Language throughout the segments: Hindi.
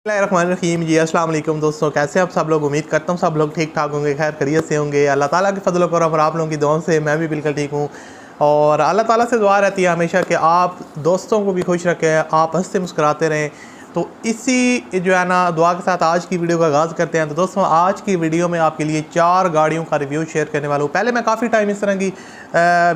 रहीम जी अस्सलाम वालेकुम दोस्तों, कैसे आप सब लोग। उम्मीद करता हूँ सब लोग ठीक ठाक होंगे, खैर खैरियत से होंगे। अल्लाह ताला के फजल करम और आप लोगों की दुआओं से मैं भी बिल्कुल ठीक हूँ। और अल्लाह ताला से दुआ रहती है हमेशा कि आप दोस्तों को भी खुश रखें, आप हंसते मुस्कुराते रहें। तो इसी जो है ना दुआ के साथ आज की वीडियो का आगाज़ करते हैं। तो दोस्तों आज की वीडियो में आपके लिए 4 गाड़ियों का रिव्यू शेयर करने वाला हूँ। पहले मैं काफ़ी टाइम इस तरह की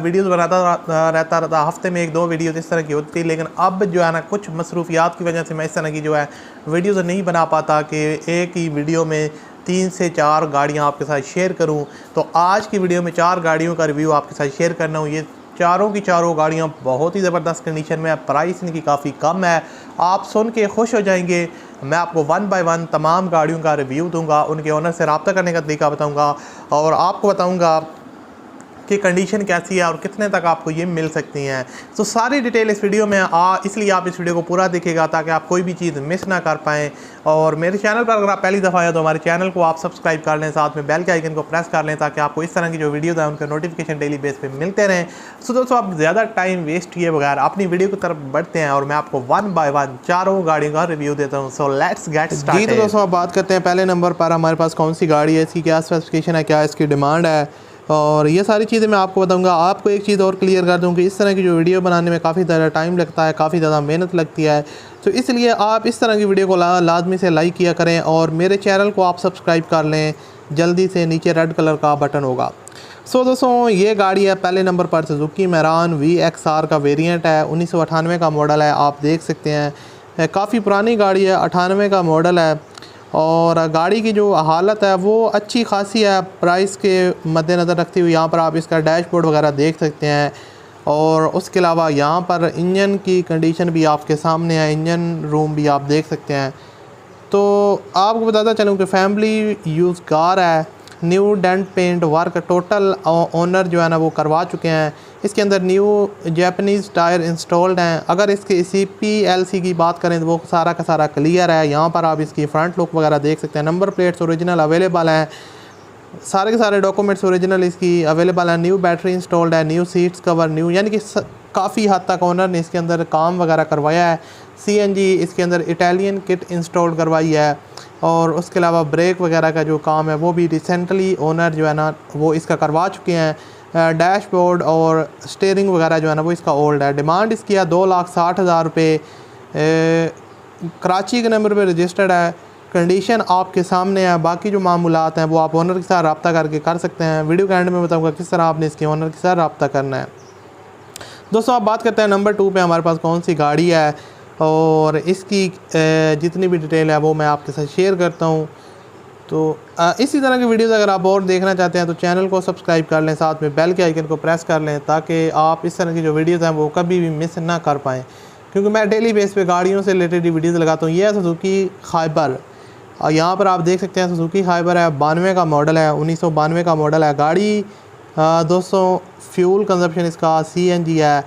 वीडियोज़ बनाता रहता, हफ्ते में 1-2 वीडियोज़ इस तरह की होती थी। लेकिन अब जो है ना कुछ मसरूफियात की वजह से मैं इस तरह की जो है वीडियोज़ नहीं बना पाता कि एक ही वीडियो में 3 से 4 गाड़ियाँ आपके साथ शेयर करूँ। तो आज की वीडियो में 4 गाड़ियों का रिव्यू आपके साथ शेयर करना हूँ। ये चारों की चारों गाड़ियाँ बहुत ही ज़बरदस्त कंडीशन में है, प्राइस इनकी काफ़ी कम है, आप सुन के खुश हो जाएंगे। मैं आपको 1 बाय 1 तमाम गाड़ियों का रिव्यू दूंगा, उनके ओनर से रब्ता करने का तरीका बताऊंगा और आपको बताऊंगा कि कंडीशन कैसी है और कितने तक आपको ये मिल सकती हैं। तो सारी डिटेल इस वीडियो में इसलिए आप इस वीडियो को पूरा देखिएगा ताकि आप कोई भी चीज़ मिस ना कर पाएँ। और मेरे चैनल पर अगर आप पहली दफ़ा आए तो हमारे चैनल को आप सब्सक्राइब कर लें, साथ में बेल के आइकन को प्रेस कर लें ताकि आपको इस तरह की जो वीडियोज़ हैं उनके नोटिफिकेशन डेली बेस पे मिलते रहें। सो दोस्तों आप ज़्यादा टाइम वेस्ट किए बगैर अपनी वीडियो की तरफ बढ़ते हैं और मैं आपको 1 बाय 1 चारों गाड़ियों का रिव्यू देता हूँ। So let's get started. जी तो दोस्तों आप बात करते हैं पहले नंबर पर हमारे पास कौन सी गाड़ी है, इसकी क्या स्पेसिफिकेशन है, क्या इसकी डिमांड है और ये सारी चीज़ें मैं आपको बताऊंगा। आपको एक चीज़ और क्लियर कर दूं कि इस तरह की जो वीडियो बनाने में काफ़ी ज़्यादा टाइम लगता है, काफ़ी ज़्यादा मेहनत लगती है। तो इसलिए आप इस तरह की वीडियो को लाजमी से लाइक किया करें और मेरे चैनल को आप सब्सक्राइब कर लें, जल्दी से नीचे रेड कलर का बटन होगा। सो दोस्तों ये गाड़ी है पहले नंबर पर सुजुकी मैरान VXR का वेरिएंट है, 1998 का मॉडल है। आप देख सकते हैं काफ़ी पुरानी गाड़ी है, 98 का मॉडल है और गाड़ी की जो हालत है वो अच्छी खासी है। प्राइस के मद्देनज़र रखते हुए यहाँ पर आप इसका डैशबोर्ड वगैरह देख सकते हैं और उसके अलावा यहाँ पर इंजन की कंडीशन भी आपके सामने है, इंजन रूम भी आप देख सकते हैं। तो आपको बताता चलूँ कि फैमिली यूज़ कार है, new dent paint work total owner जो है ना वो करवा चुके हैं। इसके अंदर न्यू जैपनीज़ टायर इंस्टॉल्ड हैं। अगर इसके CPLC की बात करें तो वो सारा का सारा क्लियर है। यहाँ पर आप इसकी फ्रंट लुक वगैरह देख सकते हैं, नंबर प्लेट्स ओरिजिनल अवेलेबल हैं, सारे के सारे डॉक्यूमेंट्स ओरिजिनल इसकी अवेलेबल है। न्यू बैटरी इंस्टॉल्ड है, न्यू सीट्स कवर न्यू, यानी कि काफ़ी हद तक ओनर ने इसके अंदर काम वगैरह करवाया है। CNG इसके अंदर इटालियन किट इंस्टॉल करवाई है और उसके अलावा ब्रेक वगैरह का जो काम है वो भी रिसेंटली ओनर जो है ना वो इसका करवा चुके हैं। डैशबोर्ड और स्टीयरिंग वगैरह जो है ना वो इसका ओल्ड है। डिमांड इसकी है 2,60,000 रुपये। कराची के नंबर पे रजिस्टर्ड है, कंडीशन आपके सामने है। बाकी जो मामूलात हैं वो आप ओनर के साथ रब्ता करके कर सकते हैं। वीडियो के एंड में बताऊँगा किस तरह आपने इसके ओनर के साथ रब्ता करना है। दोस्तों आप बात करते हैं नंबर 2 पे हमारे पास कौन सी गाड़ी है और इसकी जितनी भी डिटेल है वो मैं आपके साथ शेयर करता हूँ। तो इसी तरह की वीडियोज़ अगर आप और देखना चाहते हैं तो चैनल को सब्सक्राइब कर लें, साथ में बेल के आइकन को प्रेस कर लें ताकि आप इस तरह की जो वीडियोज़ हैं वो कभी भी मिस ना कर पाएँ, क्योंकि मैं डेली बेस पे गाड़ियों से रिलेटेड वीडियोज़ लगाता हूँ। ये है सुजुकी खाइबर और यहाँ पर आप देख सकते हैं सुजुकी खाइबर है, 92 का मॉडल है, 1992 का मॉडल है। गाड़ी दोस्तों फ्यूल कंजप्शन इसका CNG है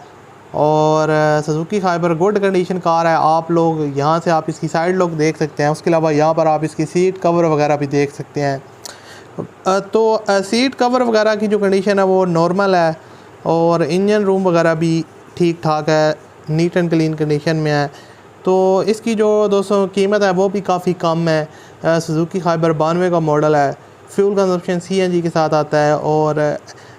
और Suzuki Khyber good condition car है। आप लोग यहाँ से आप इसकी साइड लुक देख सकते हैं, उसके अलावा यहाँ पर आप इसकी सीट कवर वगैरह भी देख सकते हैं। तो सीट कवर वगैरह की जो कंडीशन है वो नॉर्मल है और इंजन रूम वगैरह भी ठीक ठाक है, नीट एंड क्लीन कंडीशन में है। तो इसकी जो दोस्तों कीमत है वो भी काफ़ी कम है। सुजुकी खाइबर 92 का मॉडल है, फ्यूल कंजप्शन CNG के साथ आता है और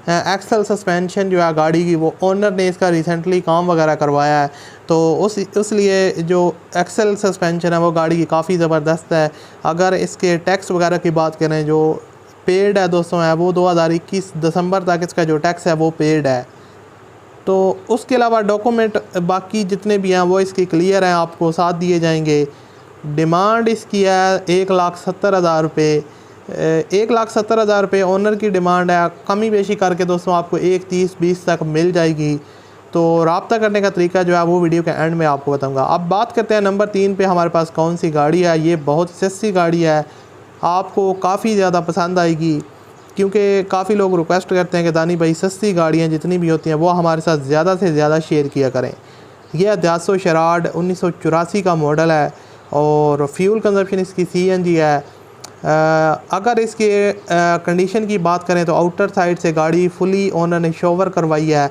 एक्सल सस्पेंशन जो है गाड़ी की वो ओनर ने इसका रिसेंटली काम वगैरह करवाया है। तो उस लिए जो एक्सल सस्पेंशन है वो गाड़ी की काफ़ी ज़बरदस्त है। अगर इसके टैक्स वगैरह की बात करें जो पेड है दोस्तों है वो 2021 दिसंबर तक इसका जो टैक्स है वो पेड है। तो उसके अलावा डॉक्यूमेंट बाकी जितने भी हैं वो इसकी क्लियर हैं, आपको साथ दिए जाएंगे। डिमांड इसकी है 1,70,000 रुपये। 1,70,000 रुपये ओनर की डिमांड है। कमी बेशी करके दोस्तों आपको 1,30,20 तक मिल जाएगी। तो रब्ता करने का तरीका जो है वो वीडियो के एंड में आपको बताऊंगा। अब बात करते हैं नंबर 3 पे हमारे पास कौन सी गाड़ी है। ये बहुत सस्ती गाड़ी है, आपको काफ़ी ज़्यादा पसंद आएगी क्योंकि काफ़ी लोग रिक्वेस्ट करते हैं कि दानी भाई सस्ती गाड़ियाँ जितनी भी होती हैं वो हमारे साथ ज़्यादा से ज़्यादा शेयर किया करें। यह दासो शराड 1984 का मॉडल है और फ्यूल कंजप्शन इसकी CNG है। अगर इसके कंडीशन की बात करें तो आउटर साइड से गाड़ी फुली ओनर ने शोवर करवाई है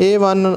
A1